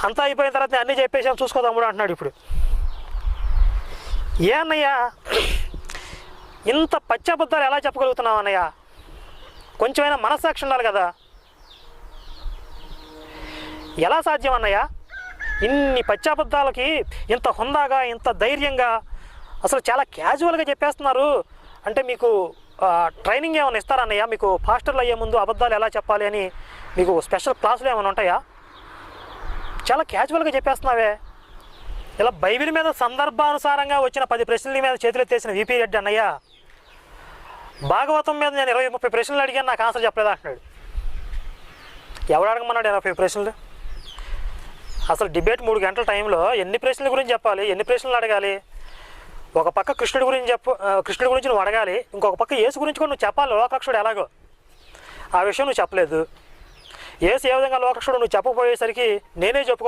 అంతా అయిపోయిన తర్వాత నేను అన్నీ చెప్పేసాను చూసుకో తమ్ముడు అంటున్నాడు ఇప్పుడు. ఏ అన్నయ్య ఇంత పచ్చబద్ధాలు ఎలా చెప్పగలుగుతున్నావు అన్నయ్య? కొంచెమైనా మనస్సాక్షి ఉండాలి కదా. ఎలా సాధ్యం అన్నయ్య? ఇన్ని పచ్చాబద్ధాలకి ఇంత హుందాగా ఇంత ధైర్యంగా అసలు చాలా క్యాజువల్గా చెప్పేస్తున్నారు అంటే మీకు ట్రైనింగ్ ఏమైనా ఇస్తారా అన్నయ్య? మీకు పాస్టర్లు అయ్యే ముందు అబద్ధాలు ఎలా చెప్పాలి అని మీకు స్పెషల్ క్లాసులు ఏమైనా ఉంటాయా? చాలా క్యాజువల్గా చెప్పేస్తున్నావే. ఇలా బైబిల్ మీద సందర్భానుసారంగా వచ్చిన 10 ప్రశ్నల మీద చేతులెత్తేసిన విపి రెడ్డి అన్నయ్య భాగవతం మీద నేను 20-30 ప్రశ్నలు అడిగాను, నాకు ఆన్సర్ చెప్పలేదు అంటున్నాడు. ఎవడు అడగమన్నాడు 80 ప్రశ్నలు? అసలు డిబేట్ 3 గంటల టైంలో ఎన్ని ప్రశ్నల గురించి చెప్పాలి, ఎన్ని ప్రశ్నలు అడగాలి? ఒక పక్క కృష్ణుడి గురించి నువ్వు అడగాలి, ఇంకొక పక్క యేసు గురించి కూడా నువ్వు చెప్పాలి. లోకరక్షుడు ఎలాగో ఆ విషయం నువ్వు చెప్పలేదు. యేసు ఏ విధంగా లోకరక్షుడు నువ్వు చెప్పకపోయేసరికి నేనే చెప్పుకో